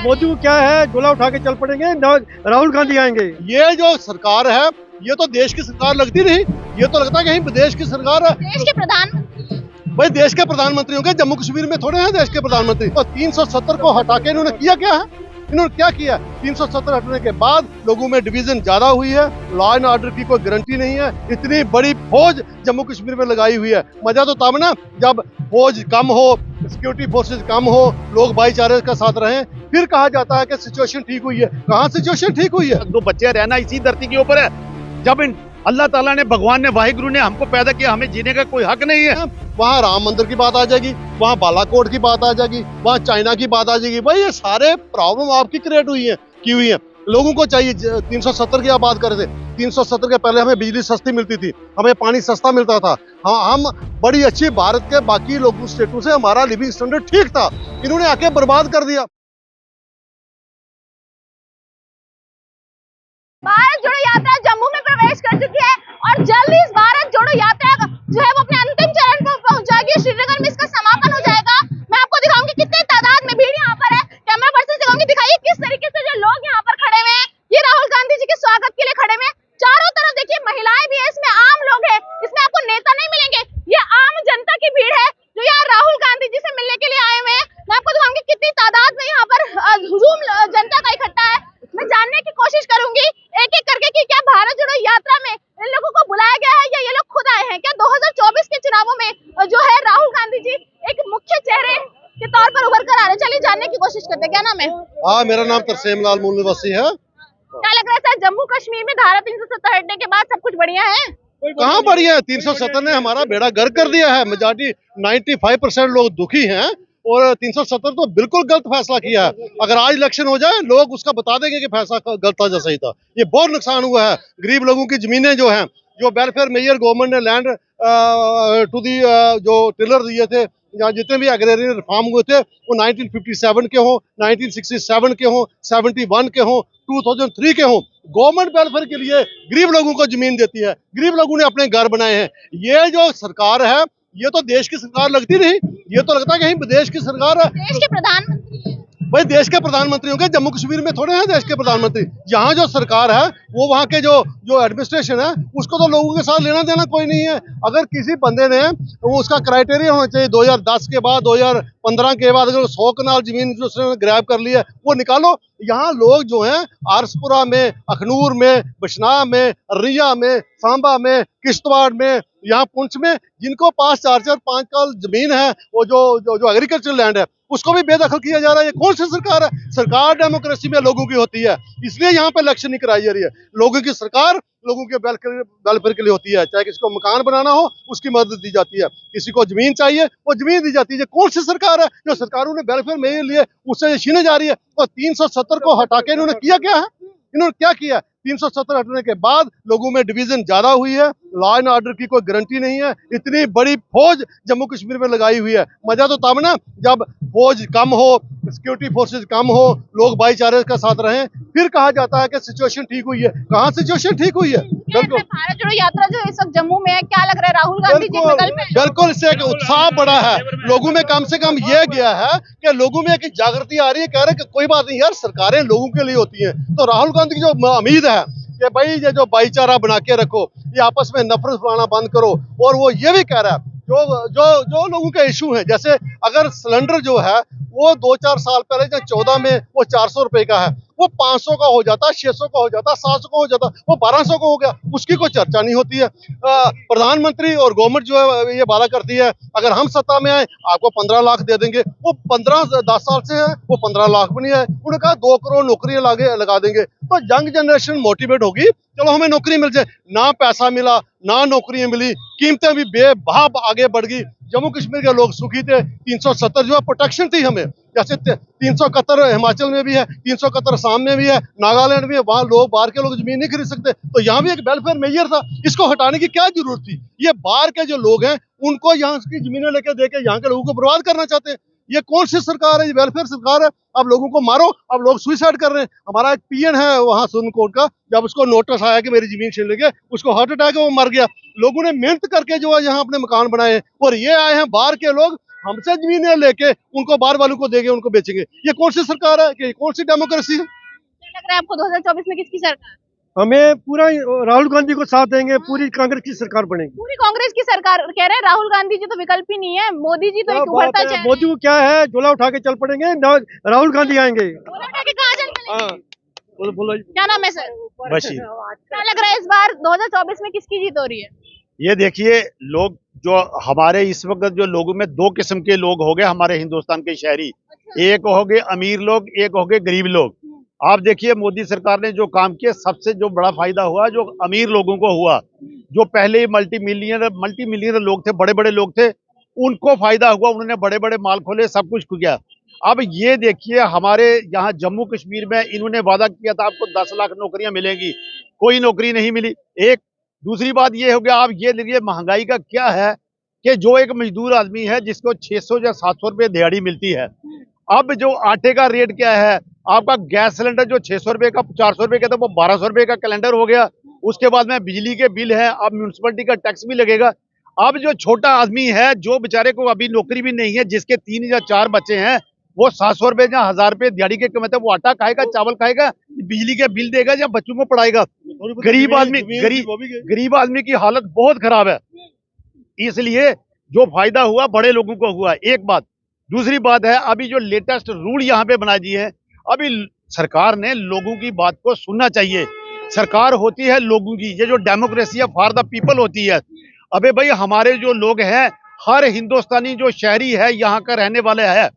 मोदी को क्या है, गोला उठा के चल पड़ेंगे, राहुल गांधी आएंगे। ये जो सरकार है ये तो देश की सरकार लगती नहीं, ये तो लगता है कहीं विदेश की सरकार है। देश के प्रधानमंत्री, भाई देश के प्रधानमंत्री होंगे, जम्मू कश्मीर में थोड़े हैं देश के प्रधानमंत्री। और 370 को हटा के इन्होंने किया क्या है? इन्होंने क्या किया? 370 हटने के बाद लोगों में डिवीजन ज्यादा हुई है, लॉ एंड ऑर्डर की कोई गारंटी नहीं है। इतनी बड़ी फौज जम्मू कश्मीर में लगाई हुई है। मजा तो तब ना जब फौज कम हो, सिक्योरिटी फोर्सेज कम हो, लोग भाईचारे के साथ रहें, फिर कहा जाता है कि सिचुएशन ठीक हुई है। कहाँ सिचुएशन ठीक हुई है? दो बच्चे रहना इसी धरती के ऊपर है। जब अल्लाह ताला ने, भगवान ने, वाहिगुरु ने हमको पैदा किया, हमें जीने का कोई हक नहीं है। वहाँ राम मंदिर की बात आ जाएगी, वहाँ बालाकोट की बात आ जाएगी, वहाँ चाइना की बात आ जाएगी। भाई ये सारे प्रॉब्लम आपकी क्रिएट हुई है, की हुई है। लोगों को चाहिए 370 की आप बात कर रहे थे, 370 के पहले हमें बिजली सस्ती मिलती थी, हमें पानी सस्ता मिलता था, हम बड़ी अच्छी, भारत के बाकी लोगों स्टेटों से हमारा लिविंग स्टैंडर्ड ठीक था। इन्होंने आके बर्बाद कर दिया। भारत जोड़ो यात्रा जम्मू में प्रवेश कर चुकी है और जल्द ही इस भारत जोड़ो यात्रा जो है वो अपने अंतिम चरण पर पहुंच जाएगी। श्रीनगर में इसका समापन हो जाएगा। मैं आपको दिखाऊंगी कितनी तादाद में भीड़ यहाँ पर है। कैमरा पर्सन से दिखाऊंगी, दिखाइए किस तरीके से जो लोग यहाँ पर खड़े हुए हैं। ये राहुल गांधी जी के स्वागत के लिए खड़े हुए हैं। चारों तरफ देखिए महिलाएं भी है, इसमें आम लोग है, इसमें आपको नेता नहीं मिलेंगे। ये आम जनता की भीड़ है जो यहाँ राहुल गांधी जी से मिलने के लिए आए हुए हैं। मैं आपको दिखाऊंगी कितनी तादाद में यहाँ पर हुजूम जनता का इकट्ठा है। मैं जानने की कोशिश करूंगी एक एक करके कि क्या भारत जोड़ो यात्रा में इन लोगों को बुलाया गया है या ये लोग खुद आए हैं। क्या 2024 के चुनावों में जो है राहुल गांधी जी एक मुख्य चेहरे के तौर पर उभर कर आ रहे हैं? चलिए जानने की कोशिश करते हैं। क्या नाम है? हाँ, मेरा नाम तरसेम लाल मूल निवासी है। क्या लग रहा है सर, जम्मू कश्मीर में धारा 370 हटने के बाद सब कुछ बढ़िया है? कहाँ बढ़िया है? 370 ने हमारा बेड़ा गर्क कर दिया है। मेजॉरिटी 95% लोग दुखी हैं और 370 तो बिल्कुल गलत फैसला किया है। अगर आज इलेक्शन हो जाए लोग उसका बता देंगे कि फैसला गलत था या सही था। ये बहुत नुकसान हुआ है। गरीब लोगों की जमीनें जो हैं, जो वेलफेयर मेजर गवर्नमेंट ने लैंड टू दी जो टिलर दिए थे, या जितने भी एग्रेरियन रिफॉर्म हुए थे वो 1957 के हों, 1967 के हों, 71 के हों, 2003 के हों, गवर्नमेंट वेलफेयर के लिए गरीब लोगों को जमीन देती है। गरीब लोगों ने अपने घर बनाए हैं। ये जो सरकार है ये तो देश की सरकार लगती नहीं, ये तो लगता है कहीं विदेश की सरकार है। देश के प्रधानमंत्री है। भाई देश के प्रधानमंत्री होंगे, जम्मू कश्मीर में थोड़े हैं देश के प्रधानमंत्री। यहाँ जो सरकार है वो वहाँ के जो एडमिनिस्ट्रेशन है उसको तो लोगों के साथ लेना देना कोई नहीं है। अगर किसी बंदे ने वो उसका क्राइटेरिया होना चाहिए 2010 के बाद, 2015 के बाद अगर 100 कनाल जमीन जो उसने ग्रैब कर ली है वो निकालो। यहाँ लोग जो हैं आरसपुरा में, अखनूर में, बिश्नाह में, रिया में, सांबा में, किश्तवाड़ में, यहाँ पुंछ में, जिनको पास 4-4, 5 कनाल जमीन है, वो जो एग्रीकल्चर लैंड है उसको भी बेदखल किया जा रहा है। ये कौन सी सरकार है? सरकार डेमोक्रेसी में लोगों की होती है, इसलिए यहाँ पे इलेक्शन नहीं कराई जा रही है। लोगों की सरकार लोगों के वेलफेयर के लिए होती है। चाहे किसी को मकान बनाना हो उसकी मदद दी जाती है, किसी को जमीन चाहिए वो जमीन दी जाती है। कौन सी सरकार है जो सरकारों ने वेलफेयर में लिए उससे छीने जा रही है? और 370 को हटा के इन्होंने किया क्या है? इन्होंने क्या किया? 370 हटने के बाद लोगों में डिवीजन ज्यादा हुई है, लॉ एंड ऑर्डर की कोई गारंटी नहीं है। इतनी बड़ी फौज जम्मू कश्मीर में लगाई हुई है। मजा तो तब ना जब फौज कम हो, सिक्योरिटी फोर्सेज कम हो, लोग भाईचारे के साथ रहें, फिर कहा जाता है कि सिचुएशन ठीक हुई है। कहाँ सिचुएशन ठीक हुई है? बिल्कुल भारत जोड़ो यात्रा जो इस वक्त जम्मू में है, क्या लग रहा है राहुल गांधी जी निकल पे? बिल्कुल इससे एक उत्साह बढ़ा है लोगों में। कम से कम ये गया है कि लोगों में एक जागृति आ रही है, कह रहे कि कोई बात नहीं यार, सरकारें लोगों के लिए होती हैं। तो राहुल गांधी की जो उम्मीद है कि भाई ये जो भाईचारा बना के रखो, ये आपस में नफरत फैलाना बंद करो। और वो ये भी कह रहा है जो लोगों के इशू है, जैसे अगर सिलेंडर जो है वो 2-4 साल पहले जो 14 में वो 400 रुपए का है, वो 500 का हो जाता, 600 का हो जाता, 700 का हो जाता, वो 1200 का हो गया, उसकी कोई चर्चा नहीं होती है। प्रधानमंत्री और गवर्नमेंट जो है ये वादा करती है अगर हम सत्ता में आए आपको 15 लाख दे देंगे। वो 10 साल से है वो 15 लाख भी नहीं है। उन्होंने कहा 2 करोड़ नौकरियां लगा देंगे। तो यंग जनरेशन मोटिवेट होगी, चलो हमें नौकरी मिल जाए। ना पैसा मिला, ना नौकरियां मिली, कीमतें भी बेबहाव आगे बढ़ गई। जम्मू कश्मीर के लोग सुखी थे। 370 जो है प्रोटेक्शन थी हमें, जैसे 371 हिमाचल में भी है, 371 असम में भी है, नागालैंड में, वहाँ लोग बाहर के लोग जमीन नहीं खरीद सकते। तो यहाँ भी एक वेलफेयर मेजर था, इसको हटाने की क्या जरूरत थी? ये बाहर के जो लोग हैं उनको यहाँ की जमीनें लेके देके यहाँ के लोगों को बर्बाद करना चाहते हैं। ये कौन सी सरकार है? ये वेलफेयर सरकार है। अब लोगों को मारो, अब लोग सुसाइड कर रहे हैं। हमारा एक पीएन है वहाँ सुप्रीम कोर्ट का, जब उसको नोटिस आया कि मेरी जमीन छीन लेंगे, उसको हार्ट अटैक है, वो मर गया। लोगों ने मेहनत करके जो है यहाँ अपने मकान बनाए हैं, और ये आए हैं बाहर के लोग हमसे जमीनें लेके उनको बाहर वालों को देंगे, उनको बेचेंगे। ये कौन सी सरकार है? कि कौन सी डेमोक्रेसी है? क्या लग रहा है आपको 2024 में किसकी सरकार? हमें पूरा राहुल गांधी को साथ देंगे, पूरी कांग्रेस की सरकार बनेगी। पूरी कांग्रेस की सरकार कह रहे हैं। राहुल गांधी जी तो विकल्प ही नहीं है, मोदी जी तो क्या एक बात उभरता है, चेहरा मोदी को क्या है, झोला उठा के चल पड़ेंगे, राहुल गांधी आएंगे। झोला उठा के कहाँ चल पड़ेंगे? हाँ बोलो जी। क्या नाम है सर? बशीर। क्या लग रहा है इस बार 2024 में किसकी जीत हो रही है? ये देखिए, लोग जो हमारे इस वक्त जो लोगों में दो किस्म के लोग हो गए हमारे हिंदुस्तान के शहरी। एक हो गए अमीर लोग, एक हो गए गरीब लोग। आप देखिए मोदी सरकार ने जो काम किया, सबसे जो बड़ा फायदा हुआ जो अमीर लोगों को हुआ। जो पहले मल्टी मिलियनर लोग थे, बड़े बड़े लोग थे, उनको फायदा हुआ, उन्होंने बड़े बड़े माल खोले, सब कुछ किया। अब ये देखिए हमारे यहाँ जम्मू कश्मीर में इन्होंने वादा किया था आपको 10 लाख नौकरियां मिलेंगी, कोई नौकरी नहीं मिली। एक दूसरी बात ये हो गया, आप ये देखिए महंगाई का क्या है कि जो एक मजदूर आदमी है जिसको 600 या 700 रुपये दिहाड़ी मिलती है, अब जो आटे का रेट क्या है, आपका गैस सिलेंडर जो 600 रुपये का 400 रुपये का था वो 1200 रुपये का कैलेंडर हो गया। उसके बाद में बिजली के बिल है, अब म्यूनसिपलिटी का टैक्स भी लगेगा। अब जो छोटा आदमी है जो बेचारे को अभी नौकरी भी नहीं है, जिसके 3 या 4 बच्चे हैं, वो 700 रुपये या 1000 रुपये दिहाड़ी के कमाते, वो आटा खाएगा, चावल खाएगा, बिजली के बिल देगा या बच्चों को पढ़ाएगा। गरीब आदमी की हालत बहुत खराब है। इसलिए जो फायदा हुआ बड़े लोगों को हुआ, एक बात। दूसरी बात है, अभी जो लेटेस्ट रूल यहाँ पे बना दिए हैं, अभी सरकार ने लोगों की बात को सुनना चाहिए। सरकार होती है लोगों की, ये जो डेमोक्रेसी है फॉर द पीपल होती है। अबे भाई हमारे जो लोग हैं, हर हिंदुस्तानी जो शहरी है यहाँ का रहने वाले है,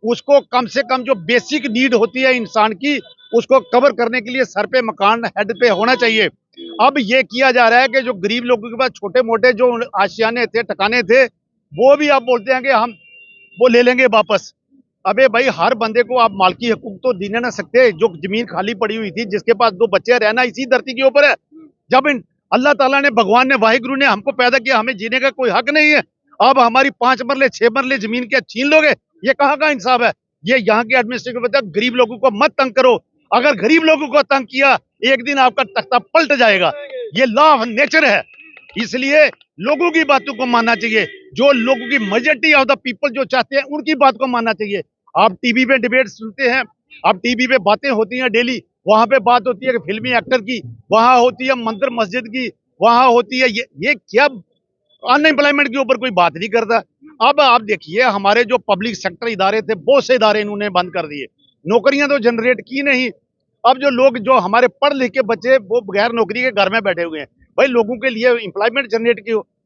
उसको कम से कम जो बेसिक नीड होती है इंसान की, उसको कवर करने के लिए सर पे मकान हेड पे होना चाहिए। अब ये किया जा रहा है कि जो गरीब लोगों के पास छोटे मोटे जो आशियाने थे, ठिकाने थे, वो भी आप बोलते हैं कि हम वो ले लेंगे वापस। अबे भाई हर बंदे को आप मालकी हकूक तो दे ना सकते। जो जमीन खाली पड़ी हुई थी, जिसके पास 2 बच्चे, रहना इसी धरती के ऊपर है। जब अल्लाह ताला ने, भगवान ने, वाहिगुरु ने हमको पैदा किया, हमें जीने का कोई हक नहीं है। अब हमारी 5 मरले 6 मरले जमीन के छीन लोगे, ये कहाँ का इंसाफ है? ये यहाँ के एडमिनिस्ट्रेटिव बता, गरीब लोगों को मत तंग करो। अगर गरीब लोगों को तंग किया, एक दिन आपका तख्ता पलट जाएगा। ये लॉ ऑफ नेचर है। इसलिए लोगों की बातों को मानना चाहिए। जो लोगों की मेजॉरिटी ऑफ द पीपल जो चाहते हैं, उनकी बात को मानना चाहिए। आप टीवी पे डिबेट सुनते हैं, आप टीवी पे बातें होती हैं डेली, वहां पे बात होती है कि फिल्मी एक्टर की, वहां होती है मंदिर मस्जिद की, वहां होती है ये क्या अनएम्प्लॉयमेंट के ऊपर कोई बात नहीं करता। अब आप देखिए हमारे जो पब्लिक सेक्टर इदारे थे, बहुत से इदारे इन्होंने बंद कर दिए, नौकरियां तो जनरेट की नहीं। अब जो लोग जो हमारे पढ़ लिख के बच्चे, वो बगैर नौकरी के घर में बैठे हुए हैं। भाई लोगों के लिए एम्प्लॉयमेंट जनरेट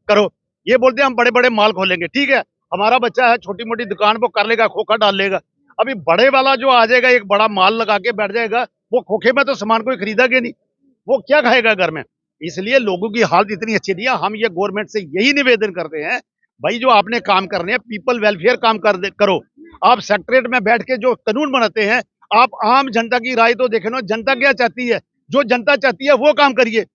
करो। ये बोलते हैं हम बड़े बड़े माल खोलेंगे, ठीक है, हमारा बच्चा है छोटी मोटी दुकान वो कर लेगा, खोखा डाल लेगा। अभी बड़े वाला जो आ जाएगा, एक बड़ा माल लगा के बैठ जाएगा, वो खोखे में तो सामान कोई खरीदा के नहीं, वो क्या खाएगा घर में? इसलिए लोगों की हालत इतनी अच्छी नहीं है। हम ये गवर्नमेंट से यही निवेदन करते हैं, भाई जो आपने काम करने हैं, पीपल वेलफेयर काम करो। आप सेक्रेटरीट में बैठ के जो कानून बनाते हैं, आप आम जनता की राय तो देखे ना, जनता क्या चाहती है, जो जनता चाहती है वो काम करिए।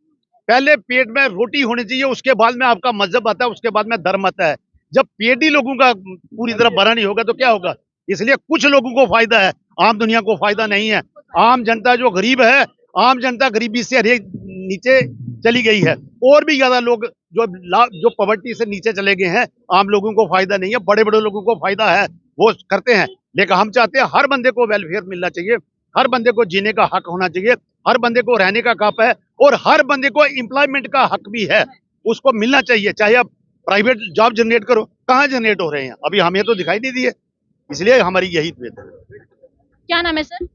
पहले पेट में रोटी होनी चाहिए, उसके बाद में आपका मजहब आता है, उसके बाद में धर्म आता है। जब पेट ही लोगों का पूरी तरह भरा नहीं होगा तो क्या होगा? इसलिए कुछ लोगों को फायदा है, आम दुनिया को फायदा नहीं है। आम जनता जो गरीब है, आम जनता गरीबी से हरे नीचे चली गई है, और भी ज्यादा लोग जो पॉवर्टी से नीचे चले गए हैं, आम लोगों को फायदा नहीं है। बड़े बड़े लोगों को फायदा है, वो करते हैं, लेकिन हम चाहते हैं हर बंदे को वेलफेयर मिलना चाहिए, हर बंदे को जीने का हक होना चाहिए, हर बंदे को रहने का हक है, और हर बंदे को एम्प्लॉयमेंट का हक भी है, उसको मिलना चाहिए। चाहे आप प्राइवेट जॉब जनरेट करो, कहाँ जनरेट हो रहे हैं अभी, हमें तो दिखाई नहीं दिए। इसलिए हमारी यही निवेदन है। क्या नाम है सर?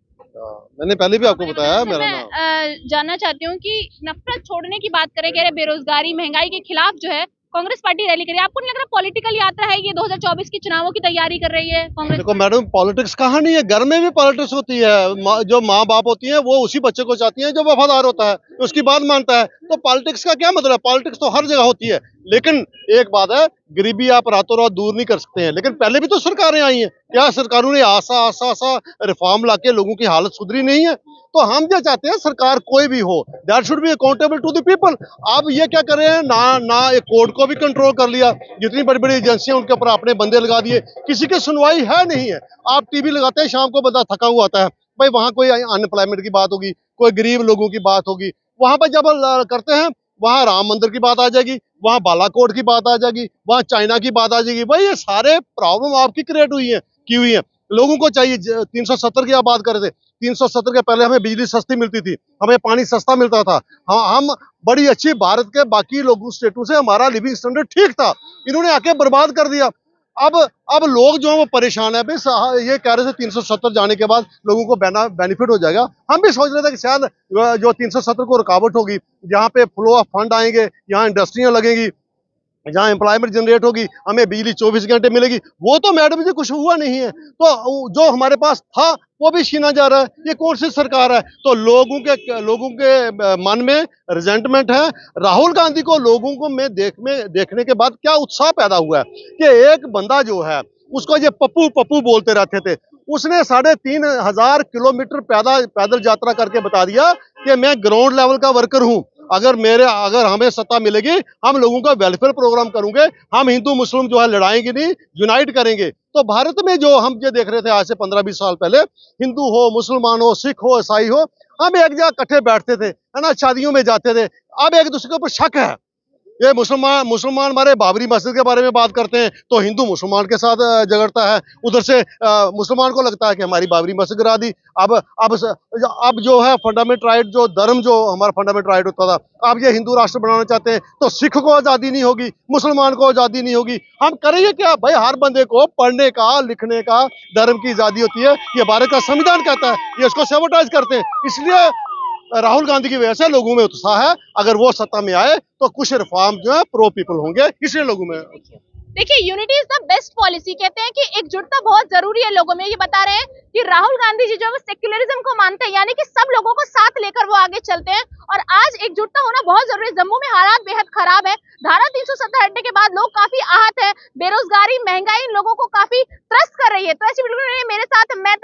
मैंने पहले भी आपको बताया मेरा नाम। मैं जानना चाहती हूँ कि नफरत छोड़ने की बात करें, कह रहे बेरोजगारी महंगाई के खिलाफ जो है कांग्रेस पार्टी रैली करी। आपको नहीं लग रहा पॉलिटिकल यात्रा है ये, 2024 की चुनावों की तैयारी कर रही है कांग्रेस? देखो मैडम, पॉलिटिक्स कहाँ नहीं है, घर में भी पॉलिटिक्स होती है। जो माँ बाप होती है वो उसी बच्चे को चाहती है जो वफादार होता है, उसकी बात मानता है। तो पॉलिटिक्स का क्या मतलब? पॉलिटिक्स तो हर जगह होती है, लेकिन एक बात है, गरीबी आप रातों रात दूर नहीं कर सकते हैं। लेकिन पहले भी तो सरकारें आई हैं, क्या सरकारों ने आसा रिफॉर्म लाके लोगों की हालत सुधरी नहीं है? तो हम क्या चाहते हैं, सरकार कोई भी हो, that should be accountable to the people. आप ये क्या कर रहे हैं, ना एक कोर्ट को भी कंट्रोल कर लिया, जितनी बड़ी बड़ी एजेंसियां उनके ऊपर अपने बंदे लगा दिए, किसी की सुनवाई है नहीं है। आप टीवी लगाते हैं, शाम को बंदा थका हुआ आता है, भाई वहां कोई अनएम्प्लॉयमेंट की बात होगी, कोई गरीब लोगों की बात होगी, वहां पर जब करते हैं वहां राम मंदिर की बात आ जाएगी, वहाँ बालाकोट की बात आ जाएगी, वहाँ चाइना की बात आ जाएगी। भाई ये सारे प्रॉब्लम आपकी क्रिएट की हुई है। लोगों को चाहिए 370 की आप बात कर रहे थे, 370 के पहले हमें बिजली सस्ती मिलती थी, हमें पानी सस्ता मिलता था, हम बड़ी अच्छी भारत के बाकी लोगों स्टेटों से हमारा लिविंग स्टैंडर्ड ठीक था। इन्होंने आके बर्बाद कर दिया। अब लोग जो है वो परेशान है। भाई ये कह रहे थे 370 जाने के बाद लोगों को बेनिफिट हो जाएगा। हम भी सोच रहे थे कि शायद जो 370 को रुकावट होगी, यहाँ पे फ्लो ऑफ फंड आएंगे, यहाँ इंडस्ट्रियां लगेंगी, जहाँ एम्प्लॉयमेंट जनरेट होगी, हमें बिजली 24 घंटे मिलेगी। वो तो मैडम जी कुछ हुआ नहीं है। तो जो हमारे पास था वो भी छीना जा रहा है। ये कौन सी सरकार है? तो लोगों के मन में रिजेंटमेंट है। राहुल गांधी को लोगों को देखने के बाद क्या उत्साह पैदा हुआ है कि एक बंदा जो है उसको ये पप्पू पप्पू बोलते रहते थे, उसने 3,500 किलोमीटर पैदल यात्रा करके बता दिया कि मैं ग्राउंड लेवल का वर्कर हूं। अगर हमें सत्ता मिलेगी, हम लोगों का वेलफेयर प्रोग्राम करेंगे, हम हिंदू मुस्लिम जो है लड़ाएंगे नहीं, यूनाइट करेंगे। तो भारत में जो हम ये देख रहे थे आज से 15-20 साल पहले, हिंदू हो, मुसलमान हो, सिख हो, ईसाई हो, हम एक जगह इकट्ठे बैठते थे, है ना, शादियों में जाते थे। अब एक दूसरे के ऊपर शक है। ये मुसलमान हमारे बाबरी मस्जिद के बारे में बात करते हैं तो हिंदू मुसलमान के साथ झगड़ता है, उधर से मुसलमान को लगता है कि हमारी बाबरी मस्जिद गिरा दी। अब जो है फंडामेंटल राइट, जो धर्म जो हमारा फंडामेंटल राइट होता था, अब ये हिंदू राष्ट्र बनाना चाहते हैं तो सिख को आज़ादी नहीं होगी, मुसलमान को आज़ादी नहीं होगी। हम करेंगे क्या भाई? हर बंदे को पढ़ने का, लिखने का, धर्म की आज़ादी होती है, ये भारत का संविधान कहता है। ये इसको सैबोटाइज करते हैं। इसलिए राहुल गांधी की वजह से लोगों में उत्साह है। अगर वो सत्ता में आए तो कुछ रिफॉर्म जो है प्रो पीपल होंगे, इसलिए लोगों में। देखिए, unity is the best policy. कहते हैं कि एकजुटता बहुत जरूरी है लोगों में। ये बता रहे हैं कि राहुल गांधी जी जो है सेक्युलरिज्म को मानते हैं, यानी कि सब लोगों को साथ लेकर वो आगे चलते हैं। और आज एकजुटता होना बहुत जरूरी है। जम्मू में हालात बेहद खराब है। धारा 370 हटने के बाद लोग काफी आहत है। बेरोजगारी, महंगाई इन लोगों को काफी त्रस्त कर रही है। तो ऐसी वीडियो मेरे साथ मैं